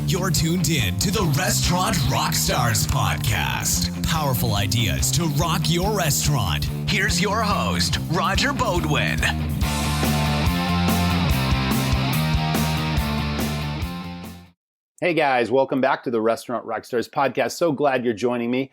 You're tuned in to the Restaurant Rockstars Podcast. Powerful ideas to rock your restaurant. Here's your host, Roger Bodwin. Hey guys, welcome back to the Restaurant Rockstars Podcast. So glad you're joining me.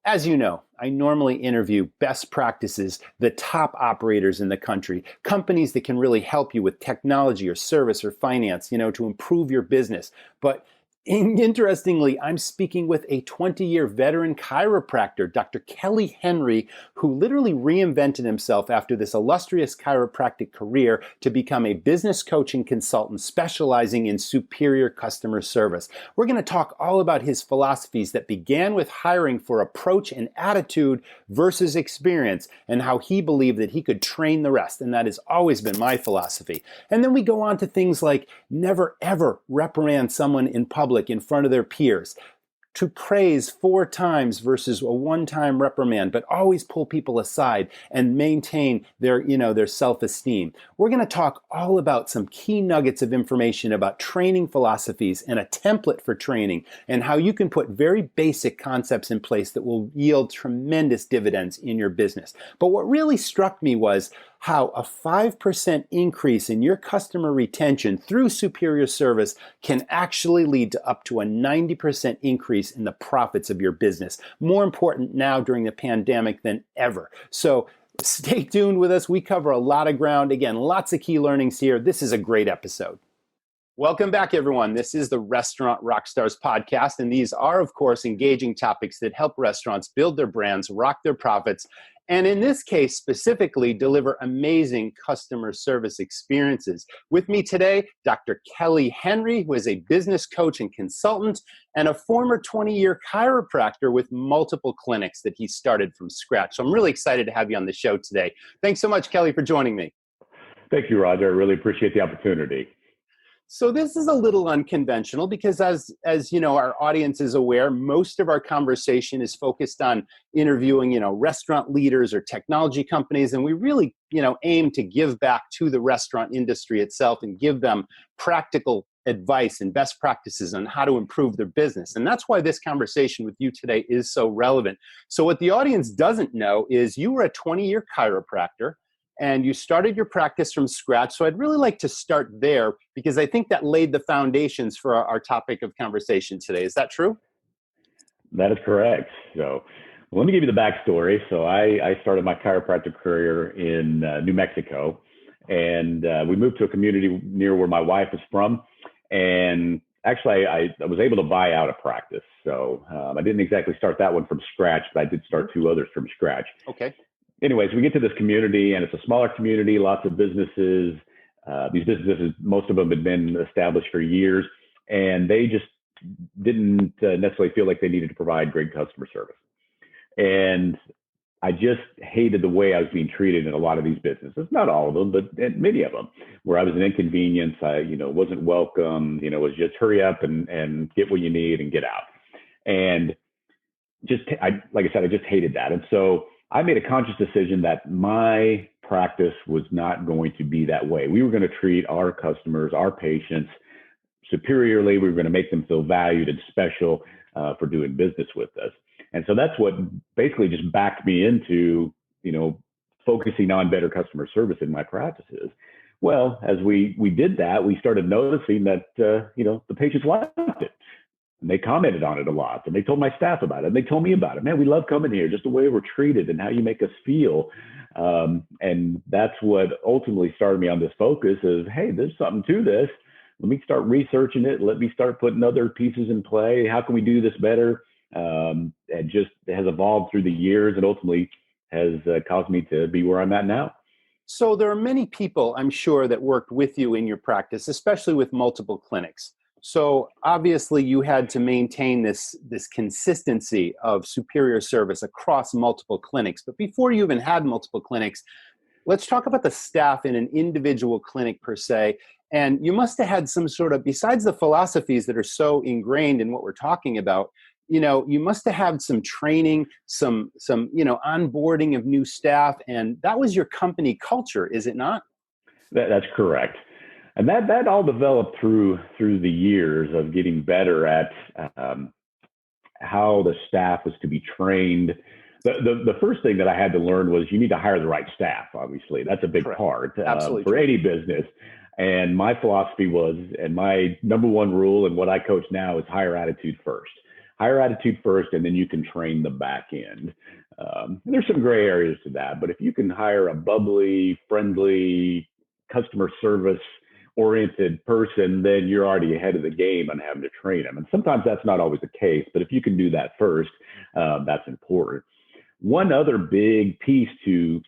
As you know, I normally interview best practices, the top operators in the country, companies that can really help you with technology or service or finance, to improve your business. But interestingly, I'm speaking with a 20-year veteran chiropractor, Dr. Kelly Henry, who literally reinvented himself after this illustrious chiropractic career to become a business coaching consultant specializing in superior customer service. We're going to talk all about his philosophies that began with hiring for approach and attitude versus experience, and how he believed that he could train the rest, and that has always been my philosophy. And then we go on to things like never ever reprimand someone in public in front of their peers, to praise 4 times versus a one-time reprimand, but always pull people aside and maintain their self-esteem. We're going to talk all about some key nuggets of information about training philosophies and a template for training, and how you can put very basic concepts in place that will yield tremendous dividends in your business. But what really struck me was how a 5% increase in your customer retention through superior service can actually lead to up to a 90% increase in the profits of your business. More important now during the pandemic than ever. So stay tuned with us. We cover a lot of ground. Again, lots of key learnings here. This is a great episode. Welcome back, everyone. This is the Restaurant Rockstars Podcast, and these are, of course, engaging topics that help restaurants build their brands, rock their profits, and in this case, specifically, deliver amazing customer service experiences. With me today, Dr. Kelly Henry, who is a business coach and consultant, and a former 20-year chiropractor with multiple clinics that he started from scratch. So I'm really excited to have you on the show today. Thanks so much, Kelly, for joining me. Thank you, Roger. I really appreciate the opportunity. So this is a little unconventional because as you know, our audience is aware, most of our conversation is focused on interviewing, restaurant leaders or technology companies. And we really, aim to give back to the restaurant industry itself and give them practical advice and best practices on how to improve their business. And that's why this conversation with you today is so relevant. So what the audience doesn't know is you were a 20-year chiropractor, and you started your practice from scratch. So I'd really like to start there because I think that laid the foundations for our topic of conversation today. Is that true? That is correct. So let me give you the backstory. So I started my chiropractic career in New Mexico, and we moved to a community near where my wife is from. And actually, I was able to buy out a practice. So I didn't exactly start that one from scratch, but I did start 2 others from scratch. Okay. Anyways, we get to this community, and it's a smaller community, lots of businesses. These businesses, most of them had been established for years, and they just didn't necessarily feel like they needed to provide great customer service. And I just hated the way I was being treated in a lot of these businesses. Not all of them, but many of them, where I was an inconvenience. I, wasn't welcome. Was just hurry up and get what you need and get out. And like I said, I just hated that. And so I made a conscious decision that my practice was not going to be that way. We were going to treat our customers, our patients, superiorly. We were going to make them feel valued and special for doing business with us. And so that's what basically just backed me into, focusing on better customer service in my practices. Well, as we did that, we started noticing that, the patients liked it. And they commented on it a lot, and they told my staff about it, and they told me about it. Man, we love coming here, just the way we're treated and how you make us feel. And that's what ultimately started me on this focus is, hey, there's something to this. Let me start researching it. Let me start putting other pieces in play. How can we do this better? And just has evolved through the years and ultimately has caused me to be where I'm at now. So there are many people, I'm sure, that worked with you in your practice, especially with multiple clinics. So obviously you had to maintain this consistency of superior service across multiple clinics. But before you even had multiple clinics, let's talk about the staff in an individual clinic per se. And you must have had some sort of, besides the philosophies that are so ingrained in what we're talking about, you must have had some training, some onboarding of new staff. And that was your company culture, is it not? That's correct. And that all developed through the years of getting better at how the staff was to be trained. The first thing that I had to learn was you need to hire the right staff. Obviously, that's a big Correct. part Absolutely for true. any business. And my philosophy was, and my number one rule and what I coach now is hire attitude first. Hire attitude first, and then you can train the back end. And there's some gray areas to that, but if you can hire a bubbly, friendly, customer service oriented person, then you're already ahead of the game on having to train them. And sometimes that's not always the case, but if you can do that first, that's important. One other big piece to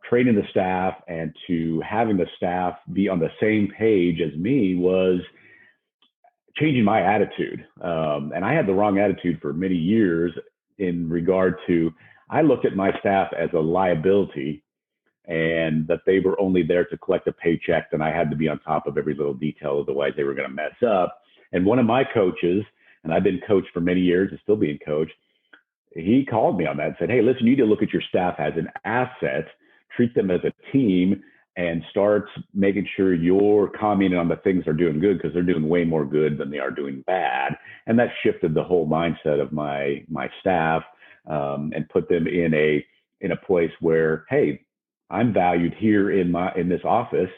training the staff and to having the staff be on the same page as me was changing my attitude. And I had the wrong attitude for many years in regard to, I looked at my staff as a liability and that they were only there to collect a paycheck, and I had to be on top of every little detail, otherwise they were going to mess up. And one of my coaches, and I've been coached for many years and still being coached, he called me on that and said, hey, listen, you need to look at your staff as an asset, treat them as a team, and start making sure you're commenting on the things they're doing good, because they're doing way more good than they are doing bad. And that shifted the whole mindset of my staff, and put them in a place where, hey, I'm valued here in this office.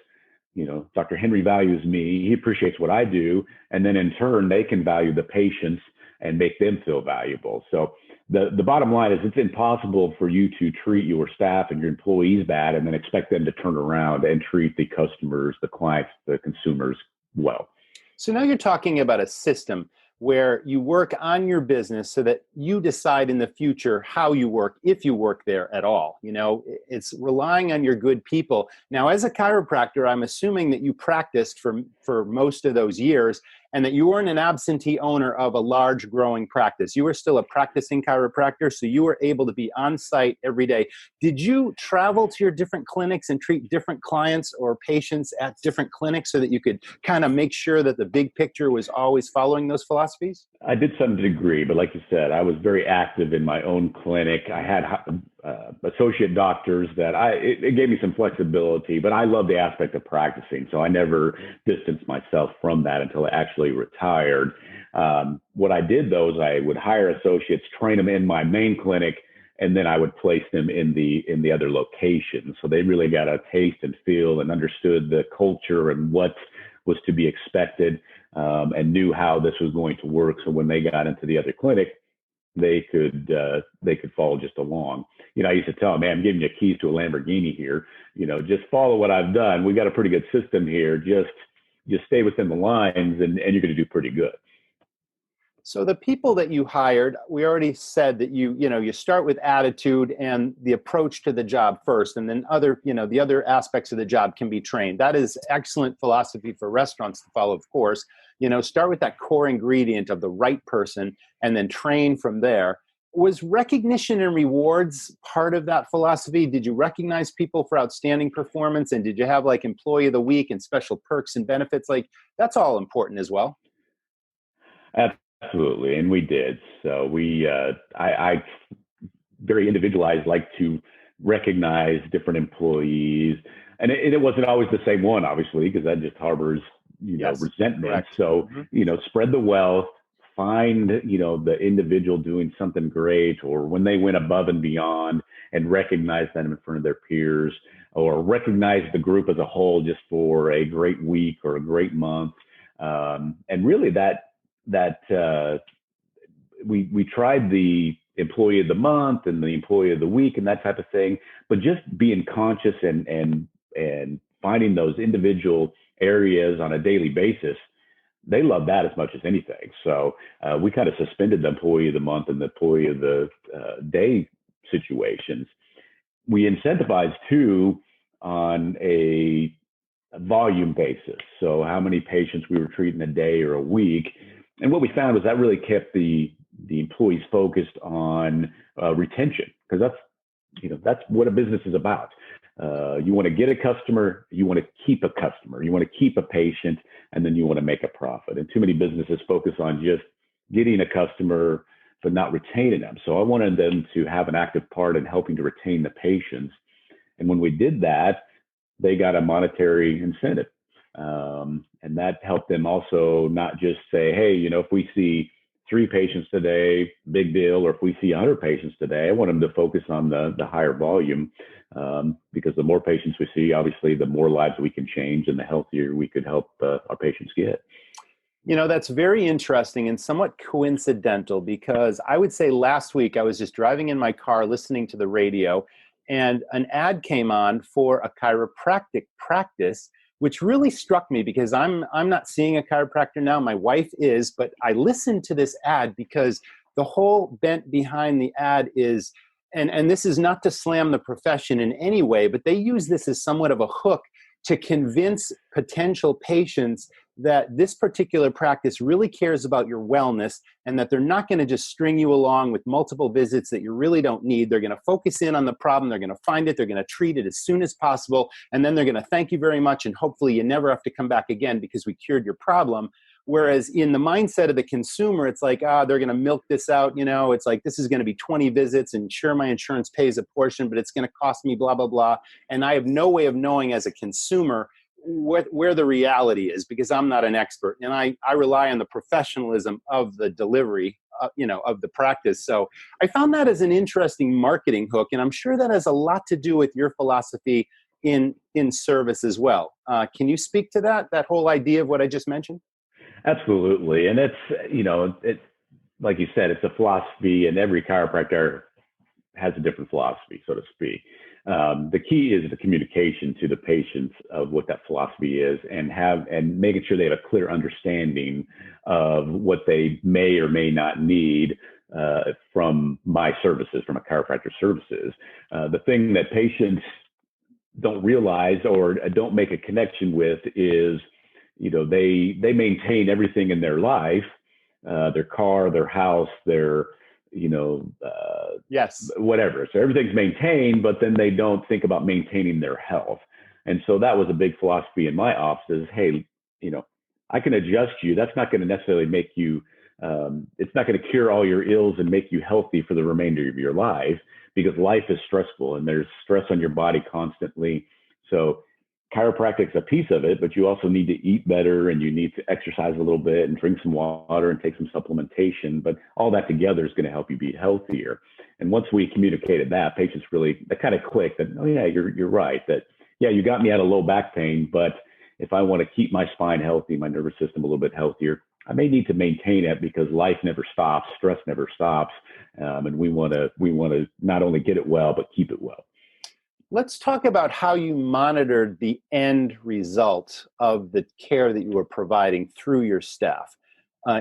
You know, Dr. Henry values me. He appreciates what I do. And then in turn, they can value the patients and make them feel valuable. So the bottom line is, it's impossible for you to treat your staff and your employees bad and then expect them to turn around and treat the customers, the clients, the consumers well. So now you're talking about a system where you work on your business so that you decide in the future how you work, if you work there at all. You know, it's relying on your good people. Now, as a chiropractor, I'm assuming that you practiced for most of those years and that you weren't an absentee owner of a large growing practice. You were still a practicing chiropractor, so you were able to be on site every day. Did you travel to your different clinics and treat different clients or patients at different clinics so that you could kind of make sure that the big picture was always following those philosophies? I did some degree, but like you said, I was very active in my own clinic. I had associate doctors that it gave me some flexibility, but I love the aspect of practicing. So I never distanced myself from that until I actually retired. What I did though is I would hire associates, train them in my main clinic, and then I would place them in the other locations. So they really got a taste and feel and understood the culture and what was to be expected, and knew how this was going to work. So when they got into the other clinic, they could follow just along. You know, I used to tell them, man, I'm giving you keys to a Lamborghini here. You know, just follow what I've done. We got a pretty good system here. Just stay within the lines, and you're going to do pretty good. So the people that you hired, we already said that you start with attitude and the approach to the job first, and then the other aspects of the job can be trained. That is excellent philosophy for restaurants to follow, of course. You know, start with that core ingredient of the right person and then train from there. Was recognition and rewards part of that philosophy? Did you recognize people for outstanding performance? And did you have like employee of the week and special perks and benefits? Like, that's all important as well. Absolutely, and we did. So I very individualized, like to recognize different employees, and it wasn't always the same one, obviously, because that just harbors resentment. Correct. So spread the wealth, find the individual doing something great, or when they went above and beyond, and recognize them in front of their peers, or recognize the group as a whole just for a great week or a great month, and really we tried the employee of the month and the employee of the week and that type of thing, but just being conscious and finding those individual areas on a daily basis, they love that as much as anything. So we kind of suspended the employee of the month and the employee of the day situations. We incentivized too on a volume basis. So how many patients we were treating a day or a week. And what we found was that really kept the employees focused on retention, because that's what a business is about. You want to get a customer, you want to keep a customer, you want to keep a patient, and then you want to make a profit. And too many businesses focus on just getting a customer, but not retaining them. So I wanted them to have an active part in helping to retain the patients. And when we did that, they got a monetary incentive. And that helped them also not just say, hey, if we see 3 patients today, big deal, or if we see 100 patients today, I want them to focus on the higher volume, because the more patients we see, obviously, the more lives we can change and the healthier we could help our patients get. That's very interesting and somewhat coincidental, because I would say last week I was just driving in my car listening to the radio, and an ad came on for a chiropractic practice, which really struck me because I'm not seeing a chiropractor now. My wife is, but I listened to this ad because the whole bent behind the ad is, and this is not to slam the profession in any way, but they use this as somewhat of a hook to convince potential patients that this particular practice really cares about your wellness, and that they're not going to just string you along with multiple visits that you really don't need. They're going to focus in on the problem. They're going to find it. They're going to treat it as soon as possible. And then they're going to thank you very much. And hopefully you never have to come back again because we cured your problem. Whereas in the mindset of the consumer, it's like, they're going to milk this out. It's like, this is going to be 20 visits, and sure, my insurance pays a portion, but it's going to cost me blah, blah, blah. And I have no way of knowing as a consumer where the reality is, because I'm not an expert, and I rely on the professionalism of the delivery, of the practice. So I found that as an interesting marketing hook, and I'm sure that has a lot to do with your philosophy in service as well. Can you speak to that whole idea of what I just mentioned? Absolutely. And it's like you said, it's a philosophy, and every chiropractor has a different philosophy, so to speak. The key is the communication to the patients of what that philosophy is, and making sure they have a clear understanding of what they may or may not need from my services, from a chiropractor services. The thing that patients don't realize or don't make a connection with is, they maintain everything in their life, their car, their house, their yes, whatever. So everything's maintained, but then they don't think about maintaining their health. And so that was a big philosophy in my office is, hey, I can adjust you. That's not going to necessarily make you, it's not going to cure all your ills and make you healthy for the remainder of your life, because life is stressful and there's stress on your body constantly. So chiropractic's a piece of it, but you also need to eat better, and you need to exercise a little bit and drink some water and take some supplementation. But all that together is going to help you be healthier. And once we communicated that, patients really, that kind of clicked that, oh yeah, you're right. That, yeah, you got me out of low back pain, but if I want to keep my spine healthy, my nervous system a little bit healthier, I may need to maintain it, because life never stops, stress never stops. And we want to not only get it well, but keep it well. Let's talk about how you monitored the end result of the care that you were providing through your staff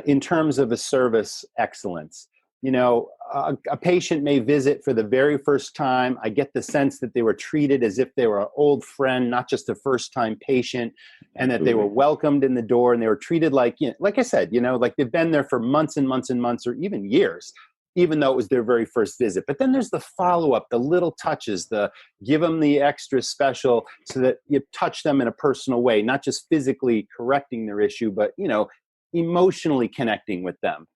in terms of a service excellence. A patient may visit for the very first time. I get the sense that they were treated as if they were an old friend, not just a first-time patient, and that they were welcomed in the door, and they were treated like I said, like they've been there for months and months and months, or even years, even though it was their very first visit. But then there's the follow-up, the little touches, the give them the extra special so that you touch them in a personal way, not just physically correcting their issue, but, emotionally connecting with them.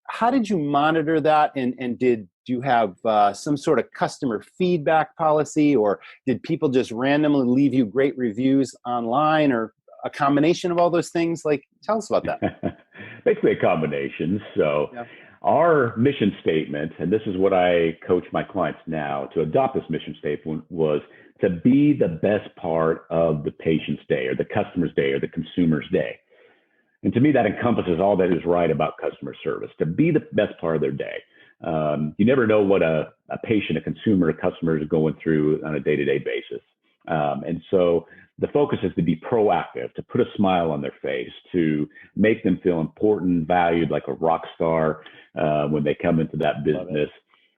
How did you monitor that? And did you have some sort of customer feedback policy, or did people just randomly leave you great reviews online, or a combination of all those things? Tell us about that. Basically a combination. So yeah. Our mission statement, and this is what I coach my clients now to adopt this mission statement, was to be the best part of the patient's day, or the customer's day, or the consumer's day. And to me, that encompasses all that is right about customer service, to be the best part of their day. You never know what a patient, a consumer, a customer is going through on a day-to-day basis. And so the focus is to be proactive, to put a smile on their face, to make them feel important, valued, like a rock star when they come into that business.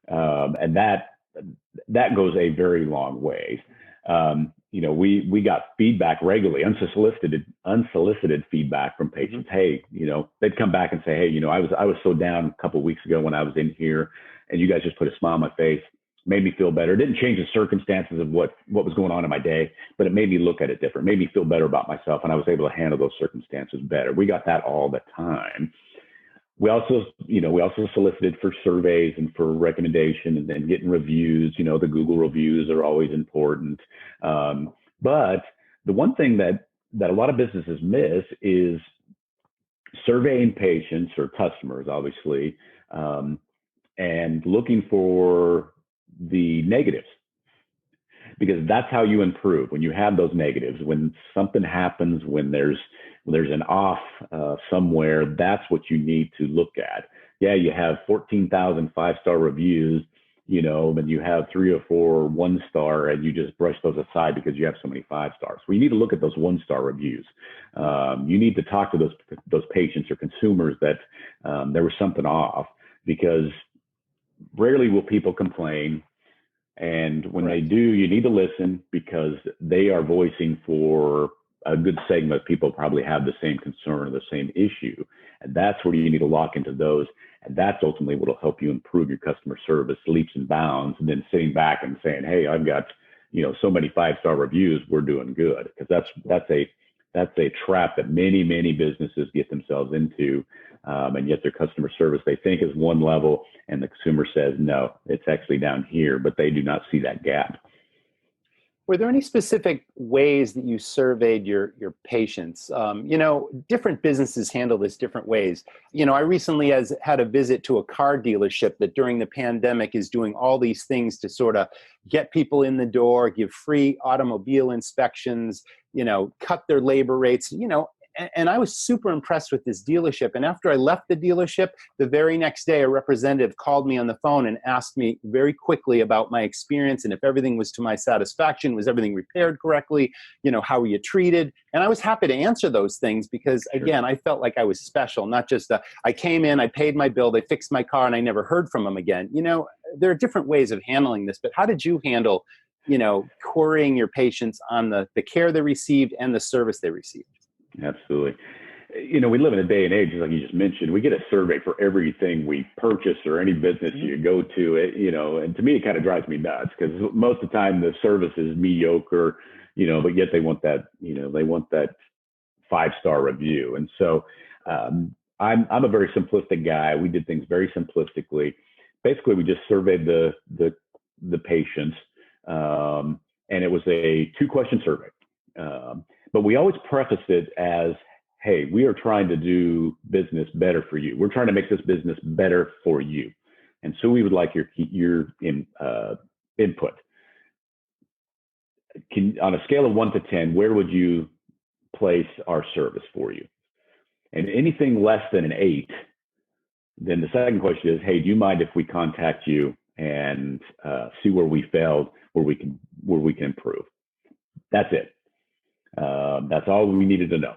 And that goes a very long way. We got feedback regularly, unsolicited feedback from patients. Mm-hmm. Hey, they'd come back and say, hey, I was so down a couple of weeks ago when I was in here, and you guys just put a smile on my face, made me feel better. It didn't change the circumstances of what was going on in my day, but it made me look at it different, made me feel better about myself, and I was able to handle those circumstances better. We got that all the time. We also solicited for surveys and for recommendation, and then getting reviews. The Google reviews are always important. But the one thing that that a lot of businesses miss is surveying patients or customers, obviously, and looking for the negatives, because that's how you improve. When you have those negatives, when something happens, when there's an off somewhere, that's what you need to look at. Yeah, you have 14,000 5-star reviews, and you have 3 or 4 1-star, and you just brush those aside because you have so many 5 stars. Well, you need to look at those 1-star reviews. You need to talk to those patients or consumers that there was something off, because rarely will people complain. And when they do, you need to listen, because they are voicing for a good segment of people probably have the same concern or the same issue. And that's where you need to lock into those. And that's ultimately what will help you improve your customer service leaps and bounds. And then sitting back and saying, hey, I've got, so many 5-star reviews, we're doing good. Because that's a trap that many businesses get themselves into. And yet their customer service, they think, is one level, and the consumer says, no, it's actually down here, but they do not see that gap. Were there any specific ways that you surveyed your patients? Different businesses handle this different ways. I recently had a visit to a car dealership that during the pandemic is doing all these things to sort of get people in the door, give free automobile inspections, cut their labor rates, and I was super impressed with this dealership. And after I left the dealership, the very next day, a representative called me on the phone and asked me very quickly about my experience and if everything was to my satisfaction, was everything repaired correctly, how were you treated? And I was happy to answer those things because, again, I felt like I was special, not just I came in, I paid my bill, they fixed my car, and I never heard from them again. There are different ways of handling this, but how did you handle, querying your patients on the care they received and the service they received? Absolutely. We live in a day and age, like you just mentioned, we get a survey for everything we purchase or any business you go to, and to me, it kind of drives me nuts, because most of the time the service is mediocre, but yet they want that 5-star review. And so I'm a very simplistic guy. We did things very simplistically. Basically, we just surveyed the patients, and it was a 2-question survey. But we always prefaced it as, hey, we are trying to do business better for you. We're trying to make this business better for you. And so we would like your input. On a scale of 1 to 10, where would you place our service for you? And anything less than an 8, then the second question is, hey, do you mind if we contact you and see where we failed, where we can improve? That's it. That's all we needed to know.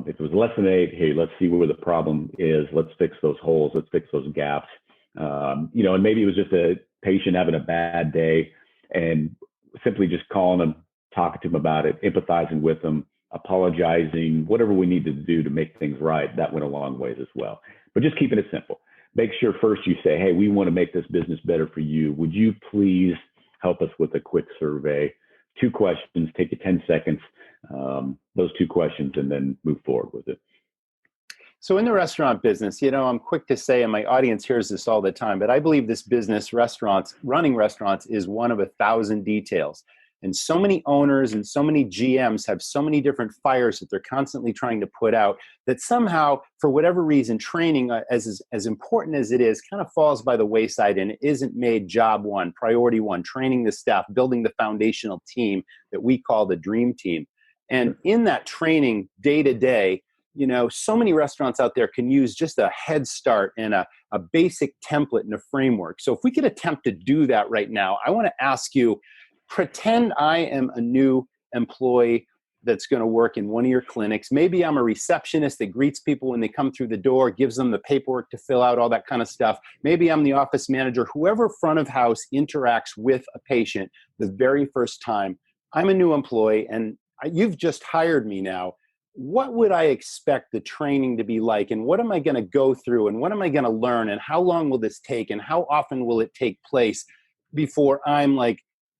If it was less than 8, hey, let's see where the problem is. Let's fix those holes. Let's fix those gaps. And maybe it was just a patient having a bad day, and simply just calling them, talking to them about it, empathizing with them, apologizing, whatever we need to do to make things right. That went a long ways as well. But just keeping it simple. Make sure first you say, hey, we want to make this business better for you. Would you please help us with a quick survey? 2 questions, take you 10 seconds, those 2 questions, and then move forward with it. So in the restaurant business, I'm quick to say, and my audience hears this all the time, but I believe this business, running restaurants, is one of 1,000 details. And so many owners and so many GMs have so many different fires that they're constantly trying to put out, that somehow, for whatever reason, training, as important as it is, kind of falls by the wayside and isn't made job one, priority one, training the staff, building the foundational team that we call the dream team. And in that training day to day, so many restaurants out there can use just a head start and a basic template and a framework. So if we could attempt to do that right now, I want to ask you, pretend I am a new employee that's going to work in one of your clinics. Maybe I'm a receptionist that greets people when they come through the door, gives them the paperwork to fill out, all that kind of stuff. Maybe I'm the office manager, whoever front of house interacts with a patient the very first time. I'm a new employee and you've just hired me now. What would I expect the training to be like? And what am I going to go through? And what am I going to learn? And how long will this take? And how often will it take place before I'm like,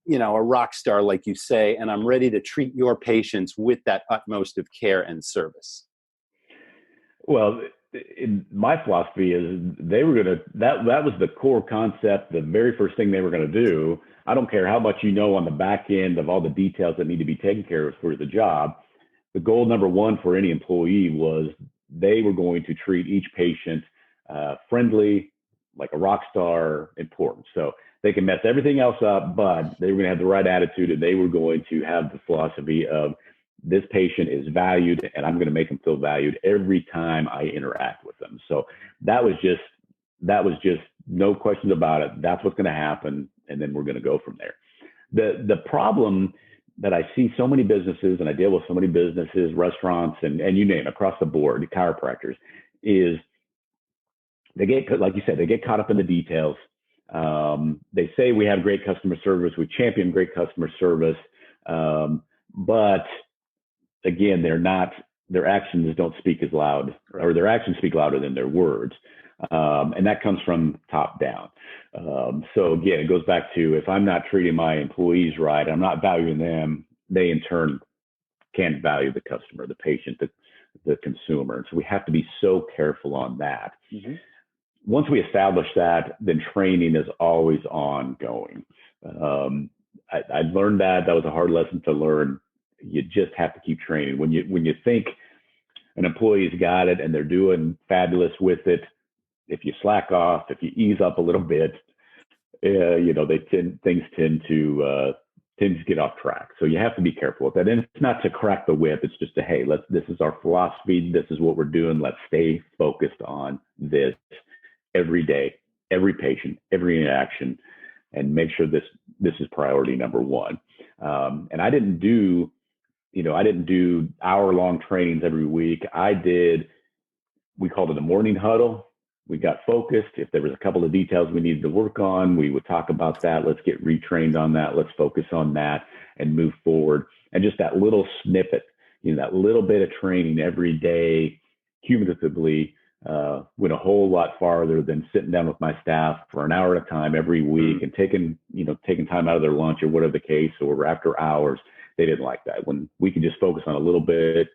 a rock star, like you say, and I'm ready to treat your patients with that utmost of care and service? Well, my philosophy is they were going to, that was the core concept, the very first thing they were going to do. I don't care how much on the back end of all the details that need to be taken care of for the job. the goal number one for any employee was they were going to treat each patient friendly, like a rock star, important. So they can mess everything else up, but they were going to have the right attitude, and they were going to have the philosophy of this patient is valued, and I'm going to make them feel valued every time I interact with them. So that was just no questions about it. That's what's going to happen, and then we're going to go from there. The problem that I see so many businesses, and I deal with so many businesses, restaurants, and you name it, across the board, chiropractors, is they get, like you said, they get caught up in the details. They say we have great customer service, we champion great customer service, but again, their actions don't speak as loud, or their actions speak louder than their words. And that comes from top down. So again, it goes back to, if I'm not treating my employees right, I'm not valuing them, they in turn can't value the customer, the patient, the consumer. So we have to be so careful on that. Mm-hmm. Once we establish that, then training is always ongoing. I learned that was a hard lesson to learn. You just have to keep training. When you think an employee's got it and they're doing fabulous with it, if you slack off, if you ease up a little bit, things tend to get off track. So you have to be careful with that. And it's not to crack the whip. It's just hey, this is our philosophy. This is what we're doing. Let's stay focused on this every day, every patient, every interaction, and make sure this is priority number one. And I didn't do hour-long trainings every week. We called it a morning huddle. We got focused. If there was a couple of details we needed to work on, we would talk about that. Let's get retrained on that. Let's focus on that and move forward. And just that little snippet, that little bit of training every day, cumulatively, went a whole lot farther than sitting down with my staff for an hour at a time every week and taking time out of their lunch or whatever the case, or after hours. They didn't like that. When we could just focus on a little bit,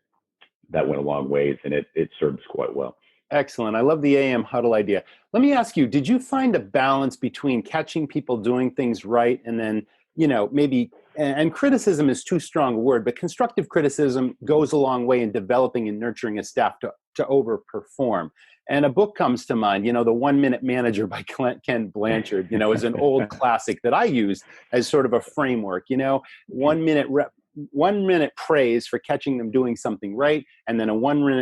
that went a long ways, and it served us quite well. Excellent. I love the AM huddle idea. Let me ask you, did you find a balance between catching people doing things right and then, maybe, and criticism is too strong a word, but constructive criticism goes a long way in developing and nurturing a staff to overperform. And a book comes to mind, The 1 Minute Manager by Ken Blanchard, is an old classic that I use as sort of a framework, 1 minute praise for catching them doing something right. And then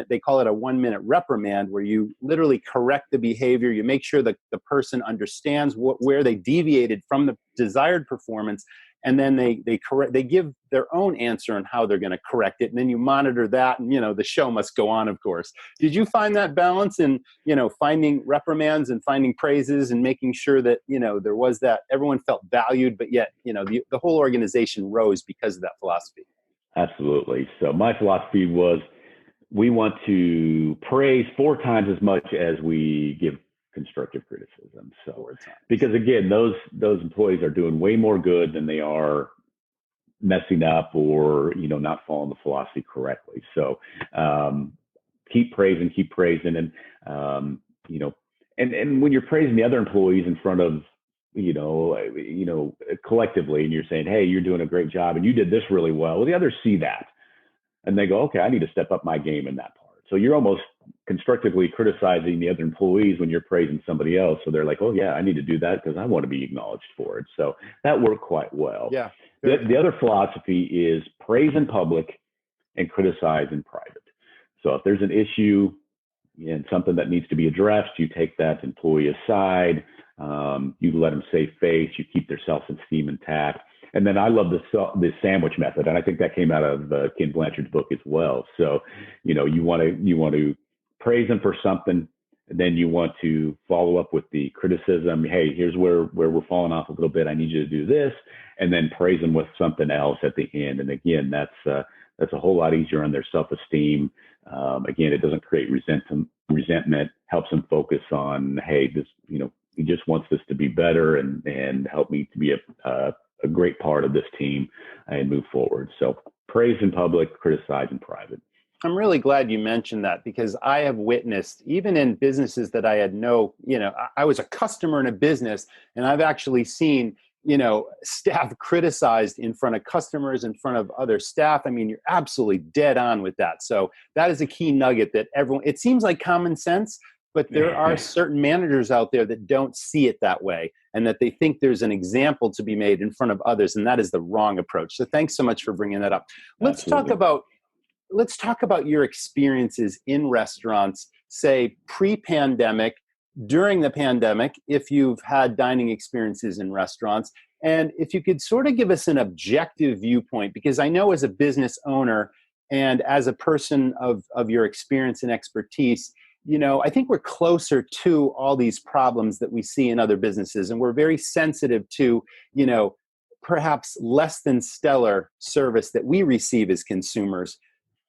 they call it a 1 minute reprimand, where you literally correct the behavior. You make sure that the person understands where they deviated from the desired performance. And then they give their own answer on how they're going to correct it. And then you monitor that, and, the show must go on, of course. Did you find that balance in, finding reprimands and finding praises and making sure that, there was that everyone felt valued, but yet, the whole organization rose because of that philosophy? Absolutely. So my philosophy was, we want to praise 4 times as much as we give constructive criticism. So, because again, those employees are doing way more good than they are messing up or, not following the philosophy correctly. So, keep praising. And, and when you're praising the other employees in front of, collectively, and you're saying, hey, you're doing a great job and you did this really well. The others see that and they go, okay, I need to step up my game in that part. So you're almost constructively criticizing the other employees when you're praising somebody else. So they're like, oh yeah, I need to do that because I want to be acknowledged for it. So that worked quite well. Yeah. The other philosophy is praise in public and criticize in private. So if there's an issue and something that needs to be addressed, you take that employee aside, you let them save face, you keep their self-esteem intact. And then I love the sandwich method, and I think that came out of Ken Blanchard's book as well. So, you want to praise them for something, and then you want to follow up with the criticism. Hey, here's where we're falling off a little bit. I need you to do this, and then praise them with something else at the end. And again, that's a whole lot easier on their self-esteem. Again, it doesn't create resentment. Helps them focus on, hey, this, he just wants this to be better and help me to be a great part of this team and move forward. So praise in public, criticize in private. I'm really glad you mentioned that, because I have witnessed, even in businesses that I had I was a customer in a business, and I've actually seen, staff criticized in front of customers, in front of other staff. I mean, you're absolutely dead on with that. So that is a key nugget that it seems like common sense, but there are certain managers out there that don't see it that way, and that they think there's an example to be made in front of others, and that is the wrong approach. So thanks so much for bringing that up. Let's talk about your experiences in restaurants, say pre-pandemic, during the pandemic, if you've had dining experiences in restaurants, and if you could sort of give us an objective viewpoint, because I know as a business owner and as a person of your experience and expertise, I think we're closer to all these problems that we see in other businesses, and we're very sensitive to, perhaps less than stellar service that we receive as consumers.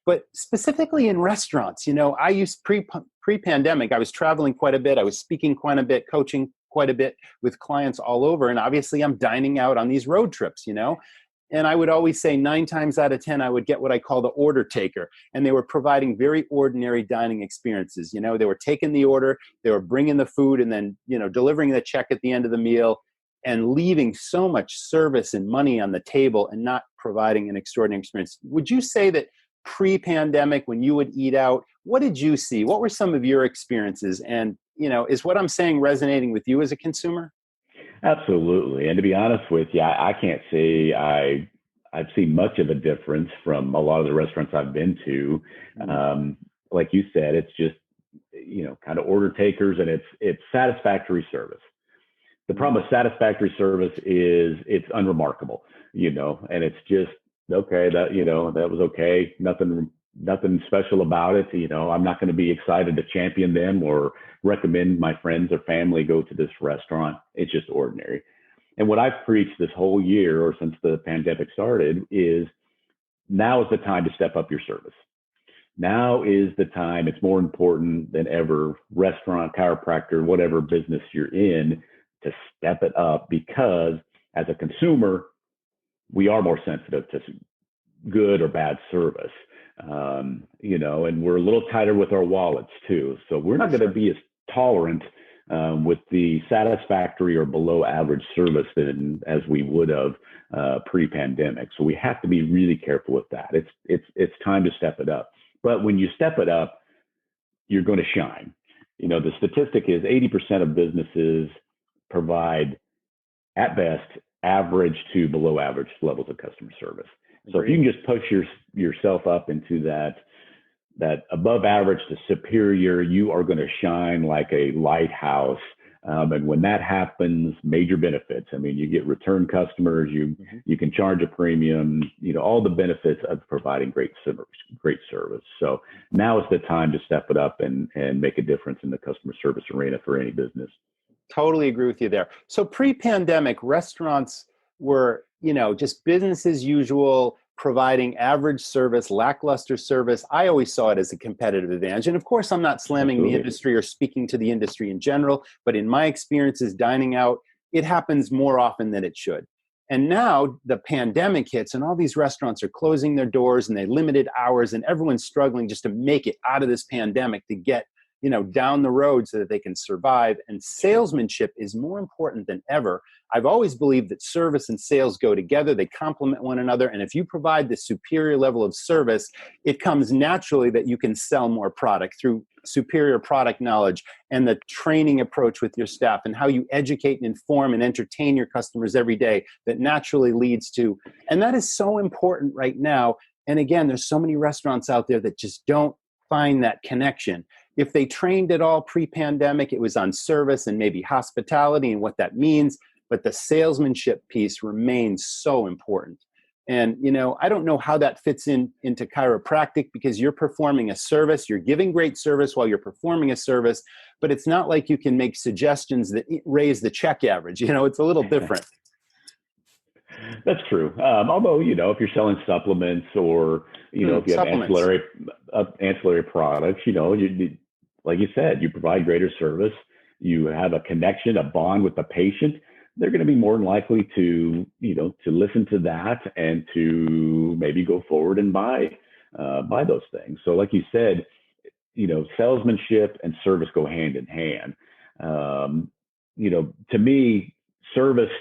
But specifically in restaurants, I used pre-pandemic, I was traveling quite a bit. I was speaking quite a bit, coaching quite a bit with clients all over. And obviously I'm dining out on these road trips, and I would always say 9 times out of 10, I would get what I call the order taker. And they were providing very ordinary dining experiences. They were taking the order, they were bringing the food, and then, delivering the check at the end of the meal, and leaving so much service and money on the table and not providing an extraordinary experience. Would you say that pre-pandemic, when you would eat out, what did you see? What were some of your experiences? And, is what I'm saying resonating with you as a consumer? Absolutely. And to be honest with you, I can't say I've seen much of a difference from a lot of the restaurants I've been to. Like you said, it's just, kind of order takers, and it's satisfactory service. The problem with satisfactory service is it's unremarkable, and it's just, okay, that was okay. Nothing special about it. I'm not going to be excited to champion them or recommend my friends or family go to this restaurant. It's just ordinary. And what I've preached this whole year, or since the pandemic started, is now is the time to step up your service. Now is the time. It's more important than ever, restaurant, chiropractor, whatever business you're in, to step it up, because as a consumer, we are more sensitive to good or bad service, and we're a little tighter with our wallets too. So we're not going to be as tolerant with the satisfactory or below average service as we would have pre-pandemic. So we have to be really careful with that. It's time to step it up. But when you step it up, you're going to shine. The statistic is 80% of businesses provide, at best, average to below average levels of customer service. So if you can just push yourself up into that above average to superior, you are going to shine like a lighthouse. And when that happens, major benefits. I mean, you get return customers, you can charge a premium, all the benefits of providing great service. So now is the time to step it up and make a difference in the customer service arena for any business. Totally agree with you there. So pre-pandemic, restaurants were, just business as usual, providing average service, lackluster service. I always saw it as a competitive advantage. And of course, I'm not slamming the industry or speaking to the industry in general, but in my experiences dining out, it happens more often than it should. And now the pandemic hits and all these restaurants are closing their doors and they limited hours, and everyone's struggling just to make it out of this pandemic to get down the road so that they can survive. And salesmanship is more important than ever. I've always believed that service and sales go together. They complement one another. And if you provide the superior level of service, it comes naturally that you can sell more product through superior product knowledge and the training approach with your staff and how you educate and inform and entertain your customers every day that naturally leads to, and that is so important right now. And again, there's so many restaurants out there that just don't find that connection. If they trained at all pre-pandemic, it was on service and maybe hospitality and what that means, but the salesmanship piece remains so important. And, I don't know how that fits into chiropractic, because you're performing a service, you're giving great service while you're performing a service, but it's not like you can make suggestions that raise the check average. It's a little different. That's true. Although, if you're selling supplements or, if you have ancillary products, like you said, you provide greater service, you have a connection, a bond with the patient, they're going to be more than likely to listen to that and to maybe go forward and buy those things. So like you said, salesmanship and service go hand in hand. To me, service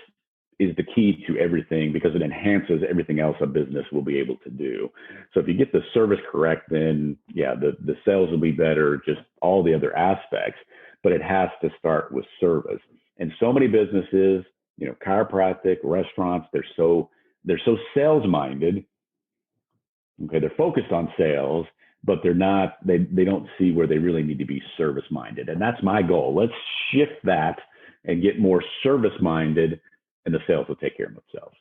is the key to everything because it enhances everything else a business will be able to do. So if you get the service correct, then the sales will be better, just all the other aspects, but it has to start with service. And so many businesses, chiropractic, restaurants, they're so sales minded. Okay. They're focused on sales, but they don't see where they really need to be service minded. And that's my goal. Let's shift that and get more service minded, and the sales will take care of themselves.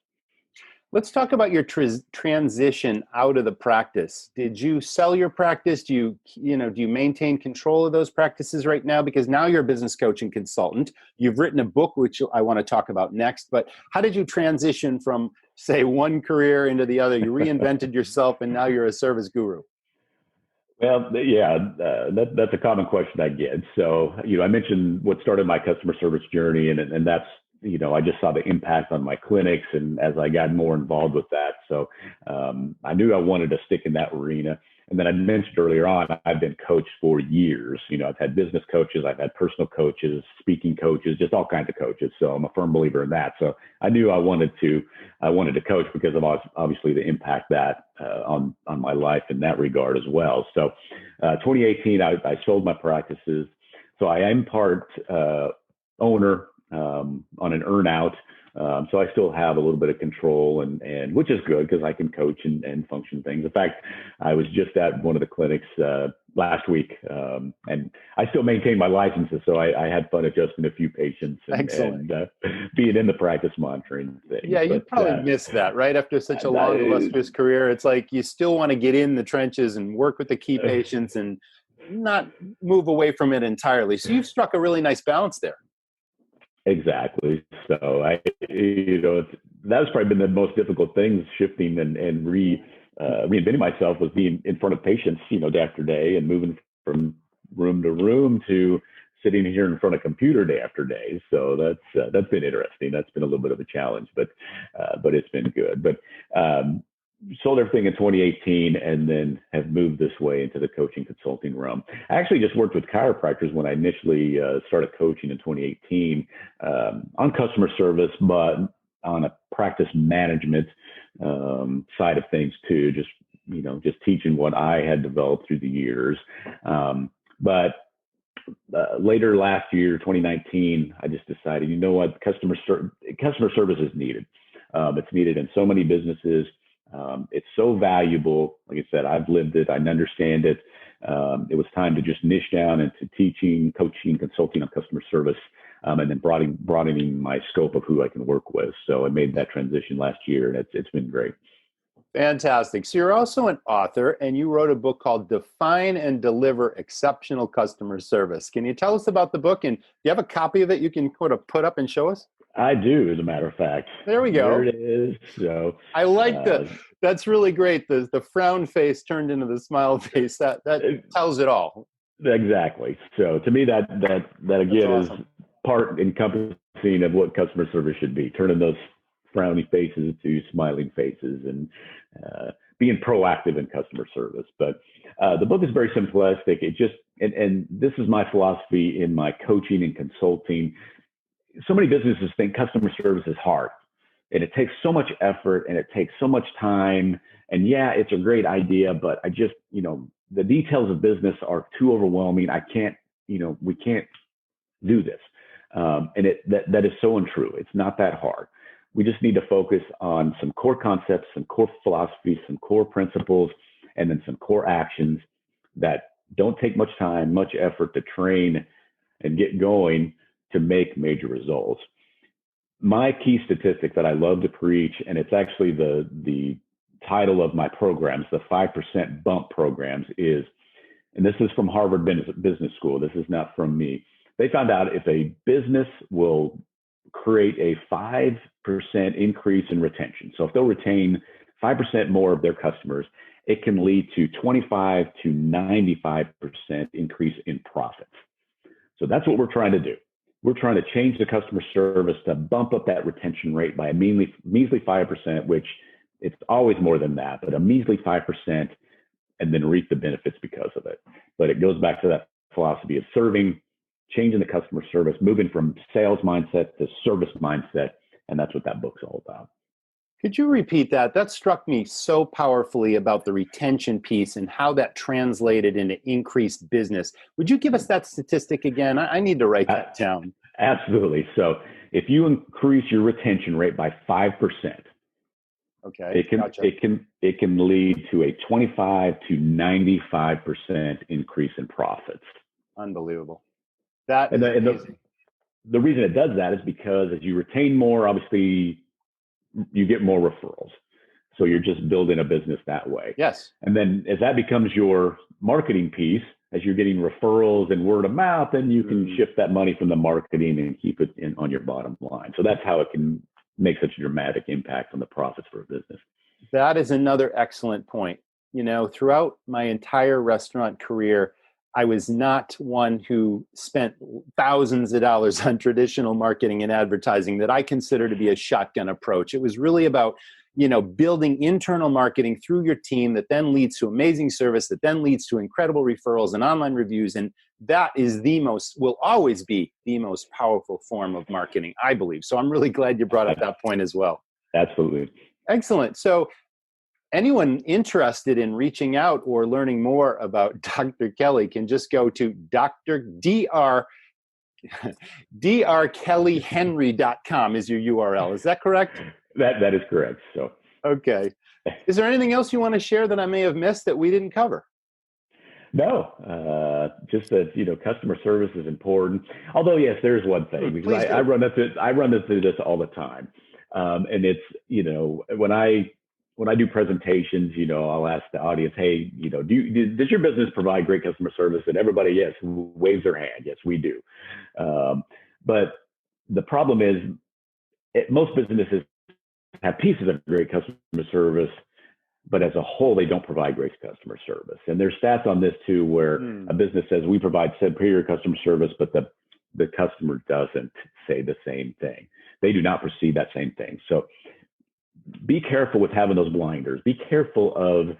Let's talk about your transition out of the practice. Did you sell your practice? Do you maintain control of those practices right now? Because now you're a business coach and consultant. You've written a book, which I want to talk about next. But how did you transition from, say, one career into the other? You reinvented yourself, and now you're a service guru. Well, that's a common question I get. So, I mentioned what started my customer service journey, and that's, I just saw the impact on my clinics, and as I got more involved with that, so I knew I wanted to stick in that arena. And then I mentioned earlier on, I've been coached for years. I've had business coaches, I've had personal coaches, speaking coaches, just all kinds of coaches. So I'm a firm believer in that. So I knew I wanted to coach because of obviously the impact that on my life in that regard as well. So 2018, I sold my practices. So I am part owner on an earn out. So I still have a little bit of control, and which is good because I can coach and function things. In fact, I was just at one of the clinics last week, and I still maintain my licenses. So I had fun adjusting a few patients and being in the practice monitoring things. Yeah, you probably missed that, right? After such a long, illustrious career, it's like you still want to get in the trenches and work with the key patients and not move away from it entirely. So you've struck a really nice balance there. Exactly. So that was probably been the most difficult thing, shifting and reinventing myself, was being in front of patients, day after day, and moving from room to room to sitting here in front of computer day after day. So that's been interesting. That's been a little bit of a challenge, but it's been good. But sold everything in 2018 and then have moved this way into the coaching consulting realm. I actually just worked with chiropractors when I initially started coaching in 2018 on customer service, but on a practice management side of things too, just teaching what I had developed through the years. But later last year, 2019, I just decided, what, customer service is needed. It's needed in so many businesses. It's so valuable. Like I said, I've lived it. I understand it. It was time to just niche down into teaching, coaching, consulting on customer service, and then broadening my scope of who I can work with. So I made that transition last year, and it's been great. Fantastic. So you're also an author, and you wrote a book called Define and Deliver Exceptional Customer Service. Can you tell us about the book? And do you have a copy of it you can put up and show us? I do, as a matter of fact. There we go. There it is. So I like that's really great. The frown face turned into the smile face. That tells it all. Exactly. So to me, that again awesome. Is part encompassing of what customer service should be, turning those frowny faces to smiling faces, and being proactive in customer service. But the book is very simplistic. And this is my philosophy in my coaching and consulting. So many businesses think customer service is hard, and it takes so much effort, and it takes so much time. And it's a great idea, but I just, the details of business are too overwhelming. We can't do this. And that is so untrue. It's not that hard. We just need to focus on some core concepts, some core philosophies, some core principles, and then some core actions that don't take much time, much effort to train and get going to make major results. My key statistic that I love to preach, and it's actually the title of my programs, the 5% bump programs, is, and this is from Harvard Business School. This is not from me. They found out if a business will create a 5% increase in retention. So if they'll retain 5% more of their customers, it can lead to 25 to 95% increase in profits. So that's what we're trying to do. We're trying to change the customer service to bump up that retention rate by a measly 5%, which it's always more than that, but a measly 5%, and then reap the benefits because of it. But it goes back to that philosophy of serving, changing the customer service, moving from sales mindset to service mindset, And that's what that book's all about. Could you repeat that? That struck me so powerfully about the retention piece and how that translated into increased business. Would you give us that statistic again? I need to write that down. Absolutely. So if you increase your retention rate by 5%, okay, it can lead to a 25 to 95% increase in profits. Unbelievable. That is amazing. The reason it does that is because as you retain more, obviously you get more referrals. So you're just building a business that way. Yes. And then as that becomes your marketing piece, as you're getting referrals and word of mouth, then you can shift that money from the marketing and keep it on your bottom line. So that's how it can make such a dramatic impact on the profits for a business. That is another excellent point. Throughout my entire restaurant career, I was not one who spent thousands of dollars on traditional marketing and advertising that I consider to be a shotgun approach. It was really about, building internal marketing through your team that then leads to amazing service, that then leads to incredible referrals and online reviews. And that is will always be the most powerful form of marketing, I believe. So I'm really glad you brought up that point as well. Absolutely. Excellent. So anyone interested in reaching out or learning more about Dr. Kelly can just go to drkellyhenry.com is your URL. Is that correct? That is correct. So okay. Is there anything else you want to share that I may have missed that we didn't cover? No, just that customer service is important. Although yes, there's one thing because I run into this all the time, and it's when I do presentations, I'll ask the audience, hey, does your business provide great customer service? And everybody, yes, waves their hand. Yes, we do. But the problem is most businesses have pieces of great customer service, but as a whole, they don't provide great customer service. And there's stats on this too, where a business says we provide superior customer service, but the customer doesn't say the same thing. They do not perceive that same thing. So be careful with having those blinders. Be careful of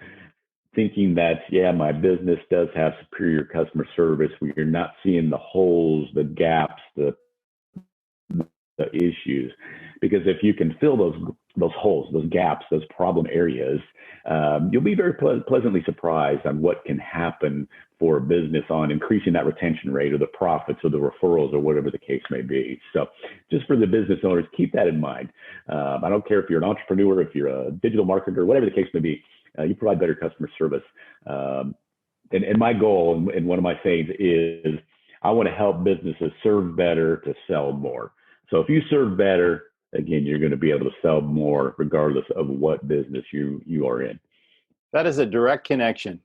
thinking that, my business does have superior customer service where you're not seeing the holes, the gaps, the issues. Because if you can fill those holes, those gaps, those problem areas, you'll be very pleasantly surprised on what can happen for a business on increasing that retention rate or the profits or the referrals or whatever the case may be. So just for the business owners, keep that in mind. I don't care if you're an entrepreneur, if you're a digital marketer, whatever the case may be, you provide better customer service. And my goal and one of my sayings is I want to help businesses serve better to sell more. So if you serve better, again, you're going to be able to sell more regardless of what business you are in. That is a direct connection.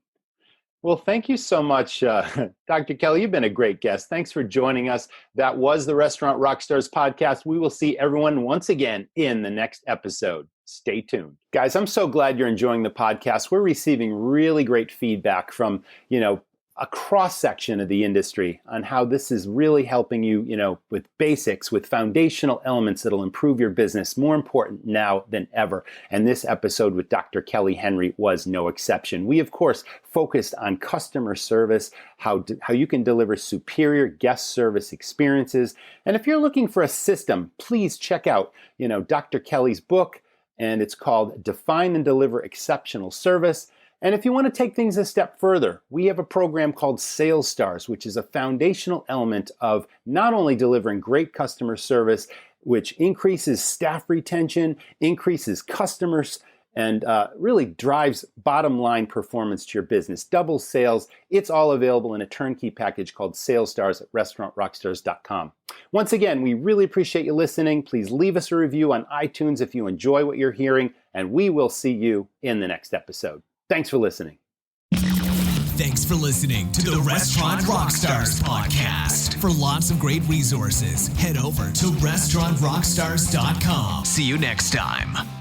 Well, thank you so much, Dr. Kelly. You've been a great guest. Thanks for joining us. That was the Restaurant Rockstars Podcast. We will see everyone once again in the next episode. Stay tuned. Guys, I'm so glad you're enjoying the podcast. We're receiving really great feedback from, a cross-section of the industry on how this is really helping you, with basics, with foundational elements that'll improve your business, more important now than ever. And this episode with Dr. Kelly Henry was no exception. We, of course, focused on customer service, how you can deliver superior guest service experiences. And if you're looking for a system, please check out, Dr. Kelly's book, and it's called Define and Deliver Exceptional Service. And if you want to take things a step further, we have a program called Sales Stars, which is a foundational element of not only delivering great customer service, which increases staff retention, increases customers, and really drives bottom line performance to your business, doubles sales. It's all available in a turnkey package called Sales Stars at restaurantrockstars.com. Once again, we really appreciate you listening. Please leave us a review on iTunes if you enjoy what you're hearing, and we will see you in the next episode. Thanks for listening. Thanks for listening to the Restaurant Rockstars Podcast. For lots of great resources, head over to restaurantrockstars.com. See you next time.